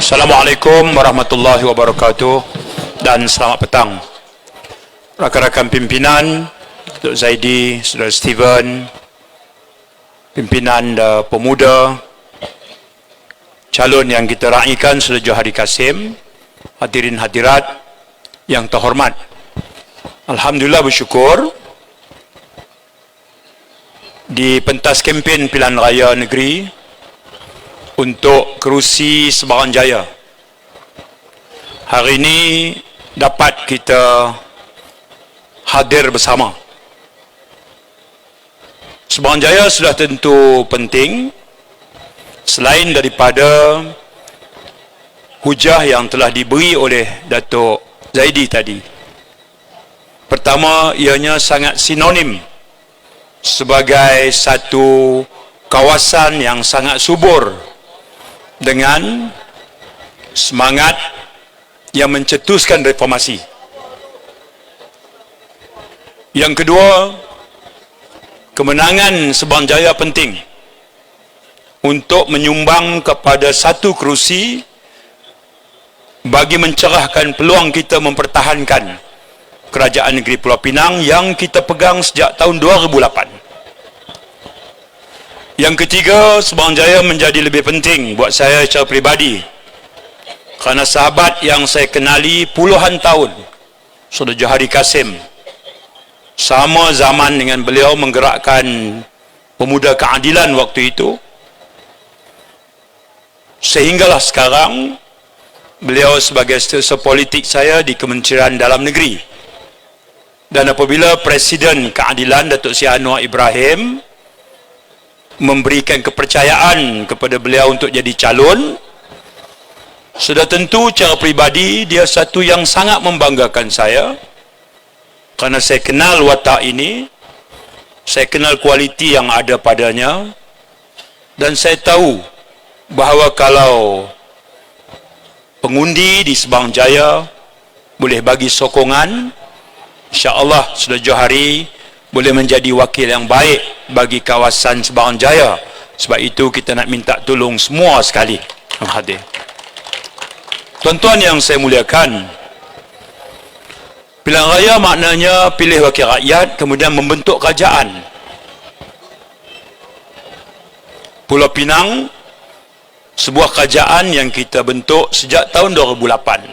Assalamualaikum warahmatullahi wabarakatuh dan selamat petang rakan-rakan pimpinan, Dr. Zaidi, Saudara Steven, pimpinan pemuda, calon yang kita raikan Saudara Johari Kasim, hadirin hadirat yang terhormat. Alhamdulillah bersyukur di pentas kempen pilihan raya negeri untuk kerusi Sebarang Jaya. Hari ini dapat kita hadir bersama. Sebarang Jaya sudah tentu penting selain daripada hujah yang telah diberi oleh Datuk Zaidi tadi. Pertama, ianya sangat sinonim sebagai satu kawasan yang sangat subur dengan semangat yang mencetuskan reformasi. Yang kedua, kemenangan Sebarang Jaya penting untuk menyumbang kepada satu kerusi bagi mencerahkan peluang kita mempertahankan Kerajaan Negeri Pulau Pinang yang kita pegang sejak tahun 2008. Yang ketiga, Sebarang Jaya menjadi lebih penting buat saya secara peribadi kerana sahabat yang saya kenali puluhan tahun, Saudara Johari Kasim, sama zaman dengan beliau menggerakkan Pemuda Keadilan waktu itu, sehinggalah sekarang beliau sebagai setiausaha politik saya di Kementerian Dalam Negeri. Dan apabila Presiden Keadilan Datuk Seri Anwar Ibrahim memberikan kepercayaan kepada beliau untuk jadi calon, sudah tentu secara peribadi dia satu yang sangat membanggakan saya kerana saya kenal watak ini, saya kenal kualiti yang ada padanya, dan saya tahu bahawa kalau pengundi di Sebarang Jaya boleh bagi sokongan, insya-Allah Saudara Johari boleh menjadi wakil yang baik bagi kawasan Sebarang Jaya. Sebab itu kita nak minta tolong semua sekali yang hadir. Tuan-tuan yang saya muliakan, pilihan raya maknanya pilih wakil rakyat kemudian membentuk kerajaan. Pulau Pinang sebuah kerajaan yang kita bentuk sejak tahun 2008.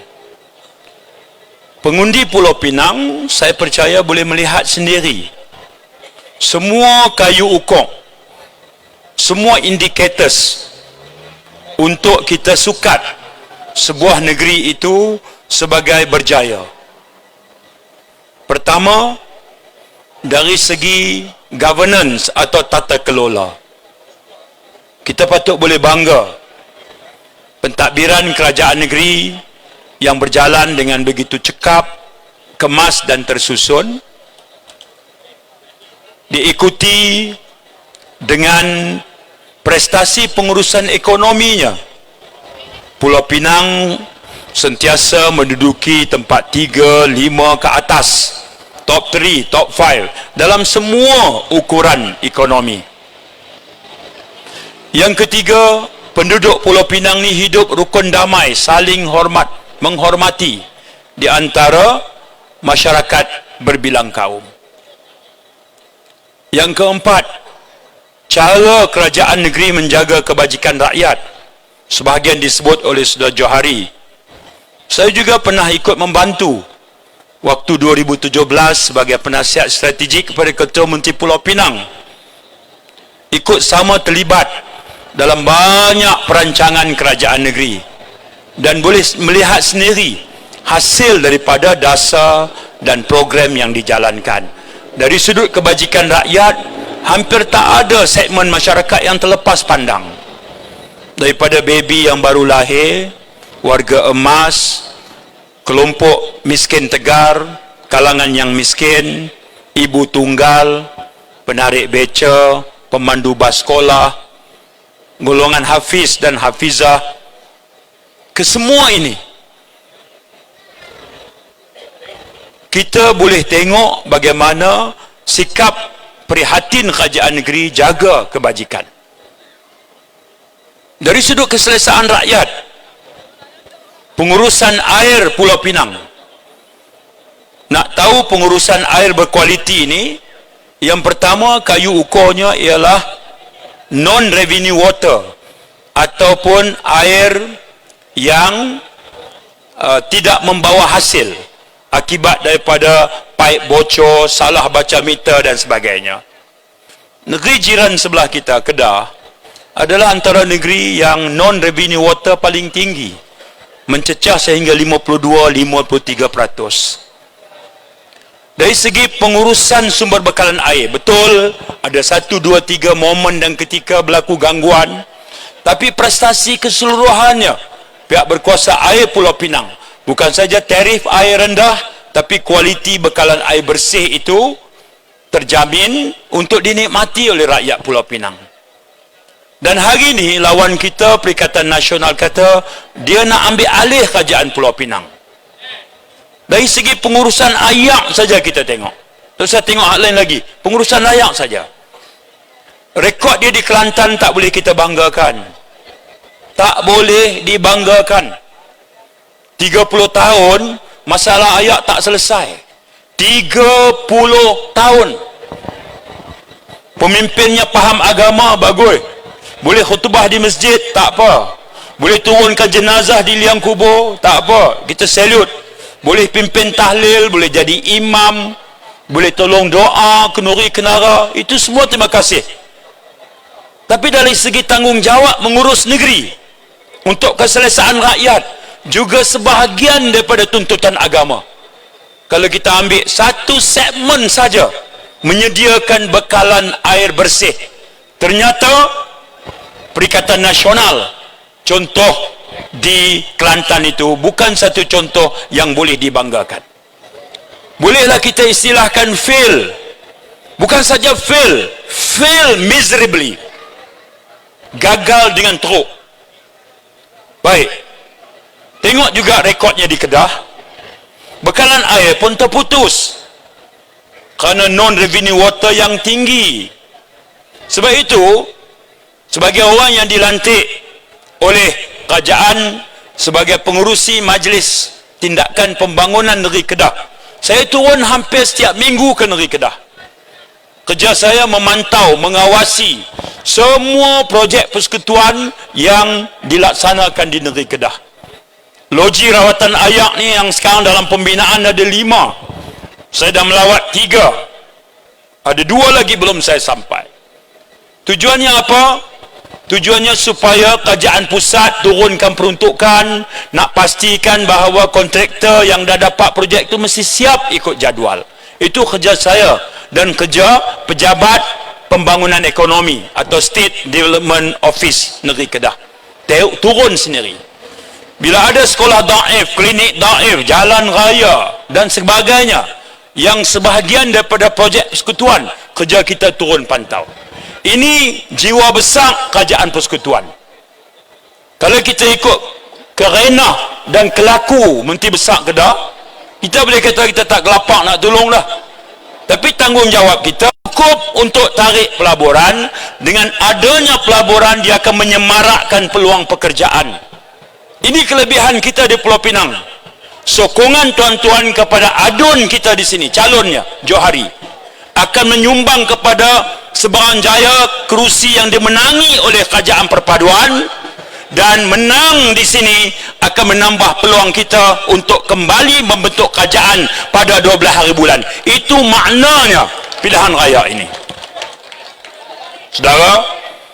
Pengundi Pulau Pinang saya percaya boleh melihat sendiri semua kayu ukur, semua indicators untuk kita sukat sebuah negeri itu sebagai berjaya. Pertama, dari segi governance atau tata kelola, kita patut boleh bangga pentadbiran kerajaan negeri yang berjalan dengan begitu cekap, kemas dan tersusun, diikuti dengan prestasi pengurusan ekonominya. Pulau Pinang sentiasa menduduki tempat 3, 5 ke atas, top 3, top 5 dalam semua ukuran ekonomi. Yang ketiga, penduduk Pulau Pinang ni hidup rukun damai, saling menghormati di antara masyarakat berbilang kaum. Yang keempat, cara kerajaan negeri menjaga kebajikan rakyat, sebahagian disebut oleh Saudara Johari. Saya juga pernah ikut membantu waktu 2017 sebagai penasihat strategik kepada Ketua Menteri Pulau Pinang, ikut sama terlibat dalam banyak perancangan kerajaan negeri dan boleh melihat sendiri hasil daripada dasar dan program yang dijalankan. Dari sudut kebajikan rakyat, hampir tak ada segmen masyarakat yang terlepas pandang. Daripada baby yang baru lahir, warga emas, kelompok miskin tegar, kalangan yang miskin, ibu tunggal, penarik beca, pemandu bas sekolah, golongan hafiz dan hafizah, kesemua ini kita boleh tengok bagaimana sikap prihatin kerajaan negeri jaga kebajikan. Dari sudut keselesaan rakyat, pengurusan air Pulau Pinang. Nak tahu pengurusan air berkualiti ini, yang pertama kayu ukurnya ialah non-revenue water, ataupun air yang tidak membawa hasil akibat daripada paip bocor, salah baca meter dan sebagainya. Negeri jiran sebelah kita, Kedah, adalah antara negeri yang non-revenue water paling tinggi, mencecah sehingga 52-53%. Dari segi pengurusan sumber bekalan air, betul ada 1, 2, 3 momen dan ketika berlaku gangguan, tapi prestasi keseluruhannya pihak berkuasa air Pulau Pinang, bukan saja tarif air rendah, tapi kualiti bekalan air bersih itu terjamin untuk dinikmati oleh rakyat Pulau Pinang. Dan hari ini lawan kita, Perikatan Nasional, kata dia nak ambil alih kerajaan Pulau Pinang. Dari segi pengurusan ayak saja kita tengok. Terus saya tengok hal lain lagi, pengurusan ayak saja. Rekod dia di Kelantan tak boleh kita banggakan. Tak boleh dibanggakan. 30 tahun masalah ayak tak selesai. 30 tahun. Pemimpinnya faham agama, bagus. Boleh khutbah di masjid, tak apa. Boleh turunkan jenazah di liang kubur, tak apa. Kita salute. Boleh pimpin tahlil, boleh jadi imam, boleh tolong doa, kenuri kenara, itu semua terima kasih. Tapi dari segi tanggungjawab mengurus negeri untuk keselesaan rakyat, juga sebahagian daripada tuntutan agama. Kalau kita ambil satu segmen saja, menyediakan bekalan air bersih, ternyata Perikatan Nasional, contoh di Kelantan itu bukan satu contoh yang boleh dibanggakan. Bolehlah kita istilahkan fail. Bukan saja fail, fail miserably. Gagal dengan teruk. Baik. Tengok juga rekodnya di Kedah. Bekalan air pun terputus kerana non-revenue water yang tinggi. Sebab itu, sebagai orang yang dilantik oleh kerajaan sebagai pengurusi Majlis Tindakan Pembangunan Negeri Kedah, saya turun hampir setiap minggu ke Negeri Kedah. Kerja saya memantau, mengawasi semua projek persekutuan yang dilaksanakan di Negeri Kedah. Loji rawatan ayak ni yang sekarang dalam pembinaan ada 5. Saya dah melawat 3. Ada 2 lagi belum saya sampai. Tujuannya apa? Tujuannya supaya kerajaan pusat turunkan peruntukan, nak pastikan bahawa kontraktor yang dah dapat projek itu mesti siap ikut jadual. Itu kerja saya dan kerja pejabat pembangunan ekonomi atau State Development Office Negeri Kedah. Turun sendiri. Bila ada sekolah daif, klinik daif, jalan raya dan sebagainya, yang sebahagian daripada projek persekutuan, kerja kita turun pantau. Ini jiwa besar kerajaan persekutuan. Kalau kita ikut kerenah dan kelaku Menteri Besar Kedah, kita boleh kata kita tak gelapak nak tolong dah. Tapi tanggungjawab kita cukup untuk tarik pelaburan. Dengan adanya pelaburan, dia akan menyemarakkan peluang pekerjaan. Ini kelebihan kita di Pulau Pinang. Sokongan tuan-tuan kepada adun kita di sini, calonnya Johari, akan menyumbang kepada sebarang jaya kerusi yang dimenangi oleh kerajaan perpaduan, dan menang di sini akan menambah peluang kita untuk kembali membentuk kerajaan pada 12 hari bulan. Itu maknanya pilihan raya ini. Saudara,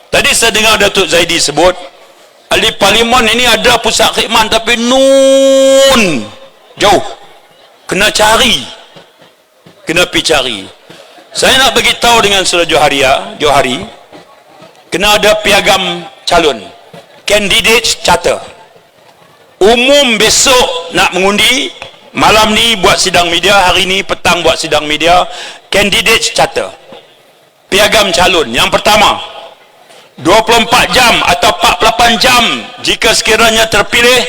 tadi saya dengar Datuk Zaidi sebut ahli parlimen ini ada pusat khidmat tapi nun jauh, kena cari, kena pergi cari. Saya nak bagi tahu dengan Saudara Johari, kena ada piagam calon, candidates charter. Umum besok nak mengundi, malam ni buat sidang media, hari ni petang buat sidang media, candidates charter. Piagam calon yang pertama, 24 jam atau 48 jam jika sekiranya terpilih,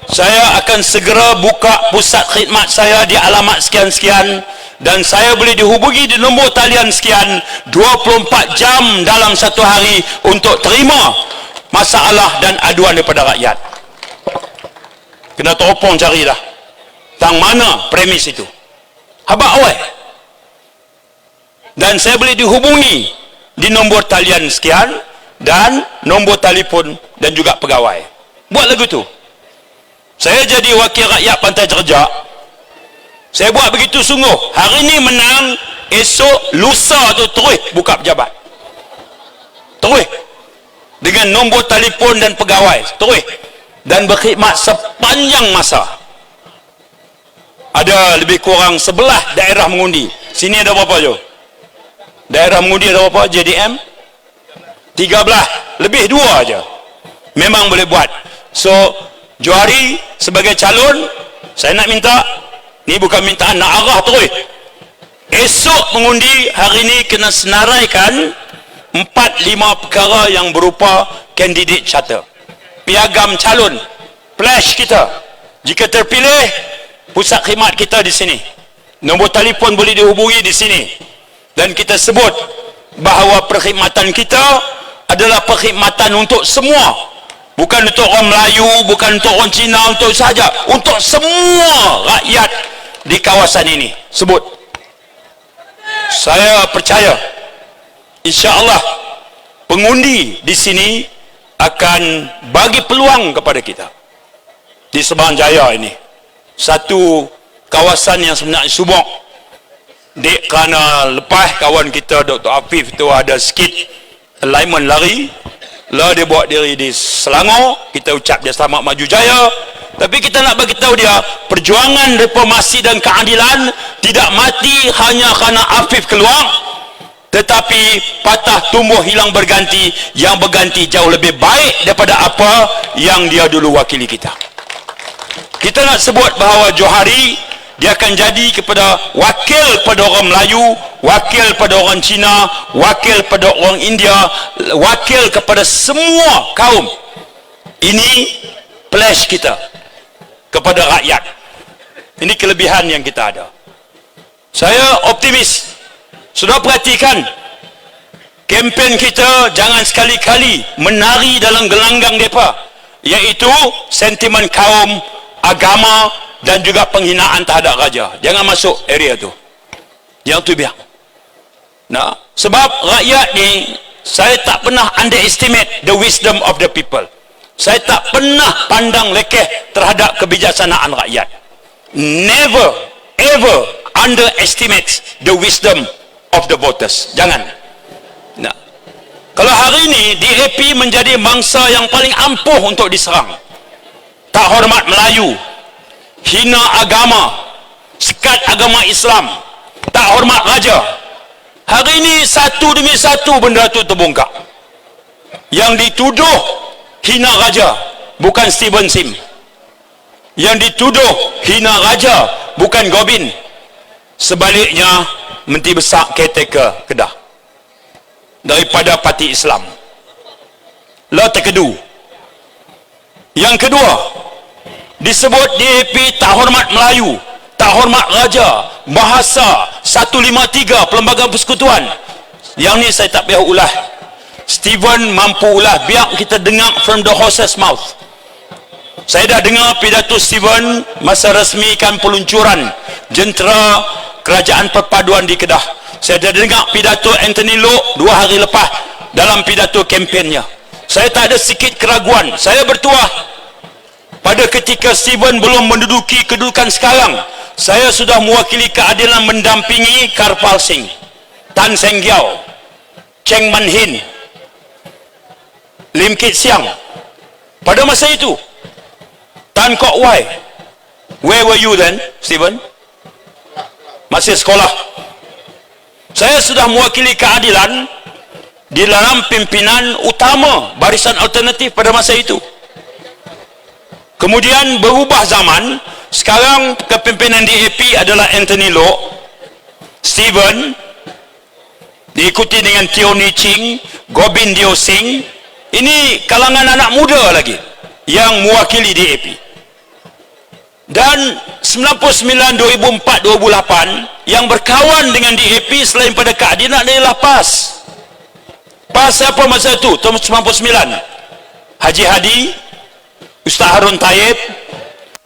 saya akan segera buka pusat khidmat saya di alamat sekian-sekian, dan saya boleh dihubungi di nombor talian sekian 24 jam dalam satu hari untuk terima masalah dan aduan daripada rakyat. kena teropong carilah tang mana premis itu habak awal. Dan saya boleh dihubungi di nombor talian sekian dan nombor telefon dan juga pegawai. Buat lagu tu. Saya jadi wakil rakyat Pantai Jerjak. Saya buat begitu sungguh. Hari ni menang, esok lusa tu terus buka pejabat. Terus. Dengan nombor telefon dan pegawai. Terus. Dan berkhidmat sepanjang masa. Ada lebih kurang 11 daerah mengundi. Sini ada berapa je? Daerah mengundi ada berapa? JDM? 13. Lebih 2 aja. Memang boleh buat. So, Johari sebagai calon, saya nak minta, ni bukan mintaan, nak arah terus. Esok mengundi, hari ni kena senaraikan 4-5 perkara yang berupa candidate charter. Piagam calon, flash kita. Jika terpilih, pusat khidmat kita di sini. Nombor telefon boleh dihubungi di sini. Dan kita sebut bahawa perkhidmatan kita adalah perkhidmatan untuk semua. Bukan untuk orang Melayu, bukan untuk orang Cina, untuk sahaja. Untuk semua rakyat di kawasan ini. Sebut. Saya percaya, insya-Allah pengundi di sini akan bagi peluang kepada kita. Di Sabang Jaya ini. Satu kawasan yang sebenarnya subur. Dek kerana lepas kawan kita Dr. Afif tu ada sikit alignment lari. Lah dia buat diri di Selangor, kita ucap dia selamat maju jaya. Tapi kita nak bagi tahu dia, perjuangan reformasi dan keadilan tidak mati hanya kerana Afif keluar, tetapi patah tumbuh hilang berganti, yang berganti jauh lebih baik daripada apa yang dia dulu wakili kita. Kita nak sebut bahawa Johari dia akan jadi kepada wakil pada orang Melayu, wakil pada orang Cina, wakil pada orang India, wakil kepada semua kaum. Ini pledge kita kepada rakyat. Ini kelebihan yang kita ada. Saya optimis. Sudah perhatikan, kempen kita jangan sekali-kali menari dalam gelanggang mereka, iaitu sentimen kaum, agama dan juga penghinaan terhadap raja. Jangan masuk area tu. Yang tu biar. Nah, sebab rakyat ni, saya tak pernah underestimate the wisdom of the people. Saya tak pernah pandang lekeh terhadap kebijaksanaan rakyat. Never ever underestimate the wisdom of the voters. Jangan. Nah, kalau hari ini DAP menjadi mangsa yang paling ampuh untuk diserang, tak hormat Melayu, hina agama, sekat agama Islam, tak hormat raja. Hari ini satu demi satu benda tu terbongkar. Yang dituduh hina raja bukan Steven Sim. Yang dituduh hina raja bukan Gobin. Sebaliknya Menteri Besar caretaker Kedah daripada Parti Islam. Lah terkedu. Yang kedua, disebut DAP tak hormat Melayu, tak hormat raja, bahasa 153 Perlembagaan Persekutuan. Yang ni saya tak payah ulah. Steven mampu ulah, biar kita dengar from the horse's mouth. Saya dah dengar pidato Steven masa resmikan peluncuran jentera Kerajaan Perpaduan di Kedah. Saya dah dengar pidato Anthony Loke 2 hari lepas dalam pidato kempennya. Saya tak ada sikit keraguan. Saya bertuah, pada ketika Steven belum menduduki kedudukan sekarang, saya sudah mewakili keadilan mendampingi Karpal Singh, Tan Seng Giau, Cheng Man Hin, Lim Kit Siang. Pada masa itu, Tan Kok Wai. Where were you then, Steven? Masih sekolah. Saya sudah mewakili keadilan di dalam pimpinan utama Barisan Alternatif pada masa itu. Kemudian berubah zaman, sekarang kepimpinan DAP adalah Anthony Loke, Steven, diikuti dengan Teo Ni Ching, Gobind Dio Singh. Ini kalangan anak muda lagi yang mewakili DAP. Dan 99, 2004, 2008 yang berkawan dengan DAP selain pada keadilan adalah PAS. PAS siapa masa itu? Tahun 99. Haji Hadi, Ustaz Harun Taib,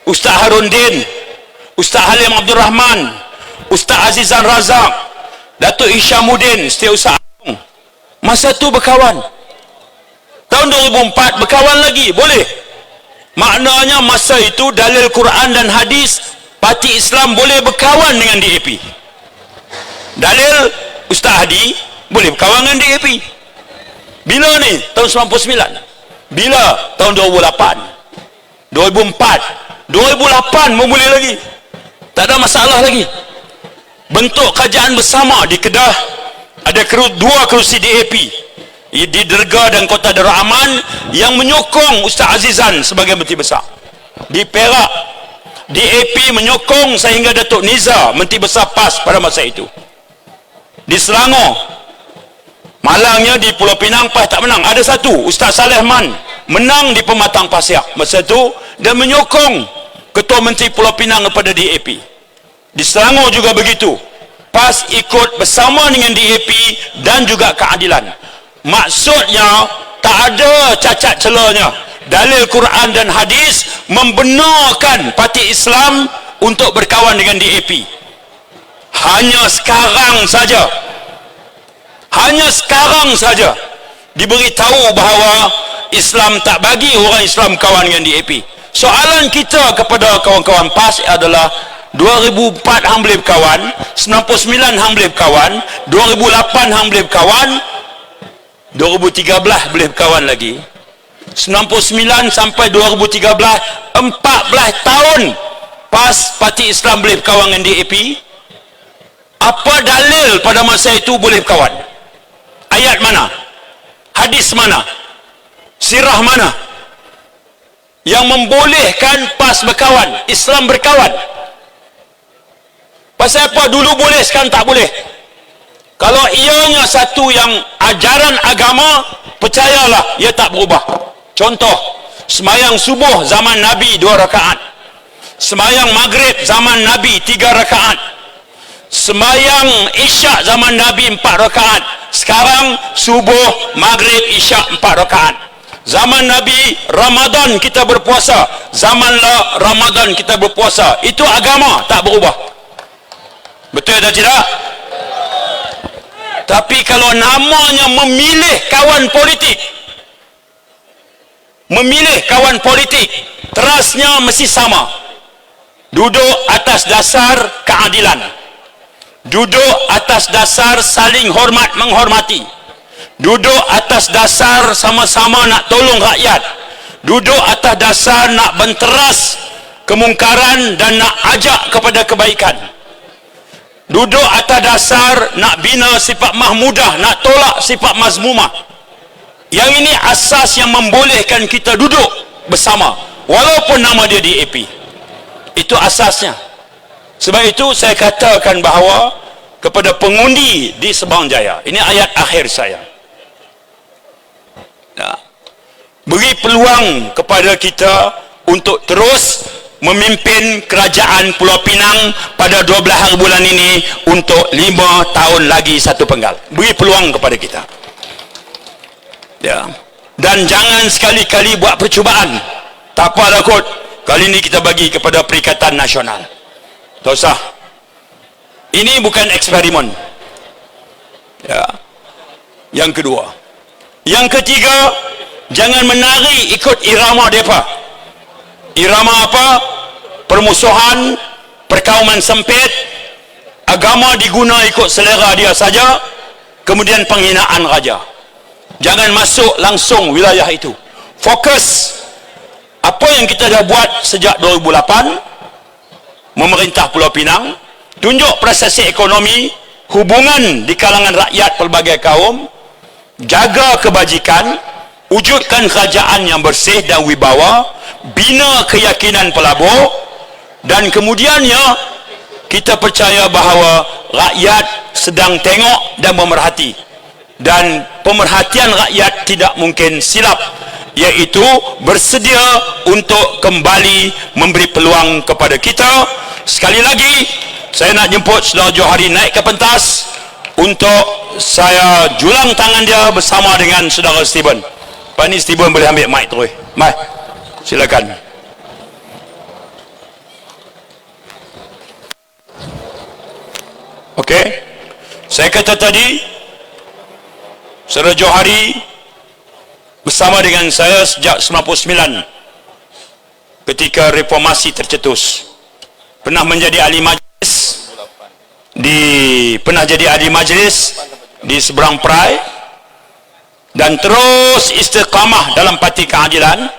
Ustaz Harundin, Ustaz Halim Abdul Rahman, Ustaz Azizan Razak, Datuk Isyamuddin, Setiausaha Agung. Masa tu berkawan. Tahun 2004 berkawan lagi, boleh. Maknanya masa itu dalil Quran dan hadis, parti Islam boleh berkawan dengan DAP. Dalil Ustaz Hadi boleh berkawan dengan DAP. Bila ni? Tahun 99. Bila? Tahun 2008, 2004, 2008 pun boleh lagi, tak ada masalah lagi. Bentuk kerajaan bersama di Kedah, ada dua kerusi DAP di Derga dan Kota Darul Aman yang menyokong Ustaz Azizan sebagai Menteri Besar. Di Perak, DAP menyokong sehingga Datuk Niza Menteri Besar PAS pada masa itu. Di Selangor, malangnya di Pulau Pinang PAS tak menang. Ada satu, Ustaz Saleh Man menang di Pematang Pasir masa itu dan menyokong Ketua Menteri Pulau Pinang kepada DAP. Di Selangor juga begitu, PAS ikut bersama dengan DAP dan juga keadilan. Maksudnya tak ada cacat celanya. Dalil Quran dan hadis membenarkan parti Islam untuk berkawan dengan DAP. Hanya sekarang saja diberitahu bahawa Islam tak bagi orang Islam kawan dengan DAP. Soalan kita kepada kawan-kawan PAS adalah 2004 hang boleh berkawan, 99 hang boleh berkawan, 2008 hang boleh berkawan, 2013 boleh berkawan lagi, 99 sampai 2013, 14 tahun PAS parti Islam boleh berkawan dengan DAP. Apa dalil pada masa itu boleh berkawan? Ayat mana? Hadis mana? Sirah mana yang membolehkan PAS berkawan, Islam berkawan? Pasal apa dulu boleh, sekarang tak boleh? Kalau ianya satu yang ajaran agama, percayalah ia tak berubah. Contoh, semayang subuh zaman Nabi 2 rakaat, semayang maghrib zaman Nabi 3 rakaat, semayang isyak zaman Nabi 4 rakaat. Sekarang subuh, maghrib, isyak 4 rakaat. Zaman Nabi Ramadan kita berpuasa, zaman Ramadan kita berpuasa. Itu agama, tak berubah. Betul atau tidak? Tapi kalau namanya memilih kawan politik, terasnya mesti sama. Duduk atas dasar keadilan, duduk atas dasar saling hormat menghormati, duduk atas dasar sama-sama nak tolong rakyat, duduk atas dasar nak benteras kemungkaran dan nak ajak kepada kebaikan, duduk atas dasar nak bina sifat mahmudah, nak tolak sifat mazmumah. Yang ini asas yang membolehkan kita duduk bersama walaupun nama dia DAP. Itu asasnya. Sebab itu saya katakan bahawa kepada pengundi di Sabang Jaya, ini ayat akhir saya, beri peluang kepada kita untuk terus memimpin kerajaan Pulau Pinang pada 12 hari bulan ini untuk 5 tahun lagi 1 penggal. Beri peluang kepada kita. Ya. Dan jangan sekali-kali buat percubaan. Tak apa takut. Kali ini kita bagi kepada Perikatan Nasional. Tak usah. Ini bukan eksperimen. Ya. Yang kedua. Yang ketiga, jangan menari ikut irama mereka. Irama apa? Permusuhan, perkauman sempit, agama diguna ikut selera dia saja, kemudian penghinaan raja. Jangan masuk langsung wilayah itu. Fokus apa yang kita dah buat sejak 2008, memerintah Pulau Pinang, tunjuk prestasi ekonomi, hubungan di kalangan rakyat pelbagai kaum, jaga kebajikan, wujudkan kerajaan yang bersih dan wibawa, bina keyakinan pelabur, dan kemudiannya kita percaya bahawa rakyat sedang tengok dan memerhati, dan pemerhatian rakyat tidak mungkin silap, iaitu bersedia untuk kembali memberi peluang kepada kita. Sekali lagi saya nak jemput Saudara Johari naik ke pentas untuk saya julang tangan dia bersama dengan Saudara Stephen. Pak ni Stephen boleh ambil mic terus. Mai, silakan. Okey, saya kata tadi Saudara Johari bersama dengan saya sejak 99 ketika reformasi tercetus, pernah menjadi ahli majlis di seberang Perai, dan terus istiqamah dalam parti keadilan,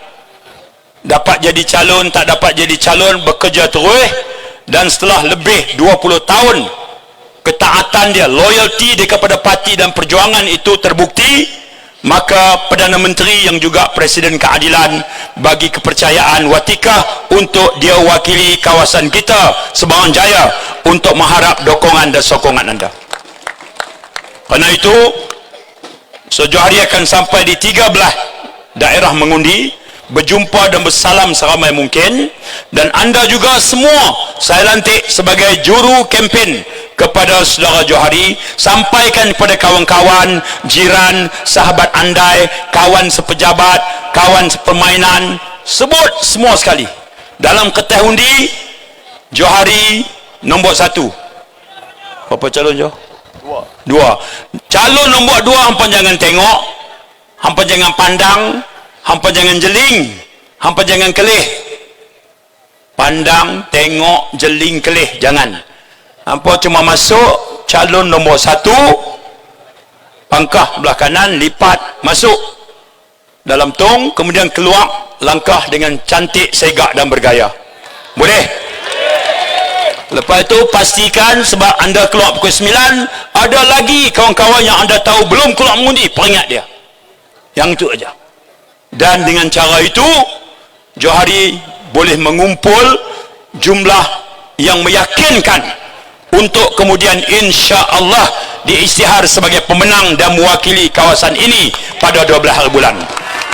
dapat jadi calon tak dapat jadi calon, bekerja terus, dan setelah lebih 20 tahun ketaatan dia, loyalty dia kepada parti dan perjuangan itu terbukti, maka Perdana Menteri yang juga Presiden Keadilan bagi kepercayaan watikah untuk dia wakili kawasan kita Sebarang Jaya untuk mengharap dokongan dan sokongan anda. Kerana itu Johari akan sampai di 13 daerah mengundi, berjumpa dan bersalam seramai mungkin, dan anda juga semua saya lantik sebagai juru kempen kepada saudara Johari. Sampaikan kepada kawan-kawan, jiran, sahabat andai, kawan sepejabat, kawan sepermainan, sebut semua sekali dalam kertas undi Johari nombor 1. Berapa calon Jo? Dua. Calon nombor 2 hampa jangan tengok, hampa jangan pandang, hampa jangan jeling, hampa jangan kelih. Pandang, tengok, jeling, kelih jangan. Hampa cuma masuk calon nombor 1, pangkah belah kanan, lipat, masuk dalam tong, kemudian keluar, langkah dengan cantik, segak dan bergaya. Boleh? Lepas itu pastikan, sebab anda keluar pukul 9, ada lagi kawan-kawan yang anda tahu belum keluar mengundi, peringat dia. Yang itu aja. Dan dengan cara itu Johari boleh mengumpul jumlah yang meyakinkan untuk kemudian insya-Allah diisytihar sebagai pemenang dan mewakili kawasan ini pada 12 hari bulan.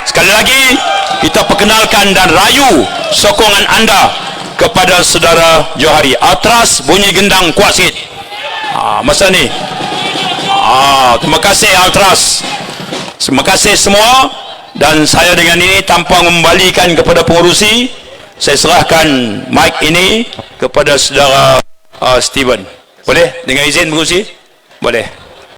Sekali lagi kita perkenalkan dan rayu sokongan anda kepada saudara Johari. Atras bunyi gendang kuat sikit. Masa ni. Terima kasih Altras. Terima kasih semua. Dan saya dengan ini tanpa mengembalikan kepada pengurusi, saya serahkan mic ini kepada saudara Steven. Boleh? Dengan izin pengurusi? Boleh.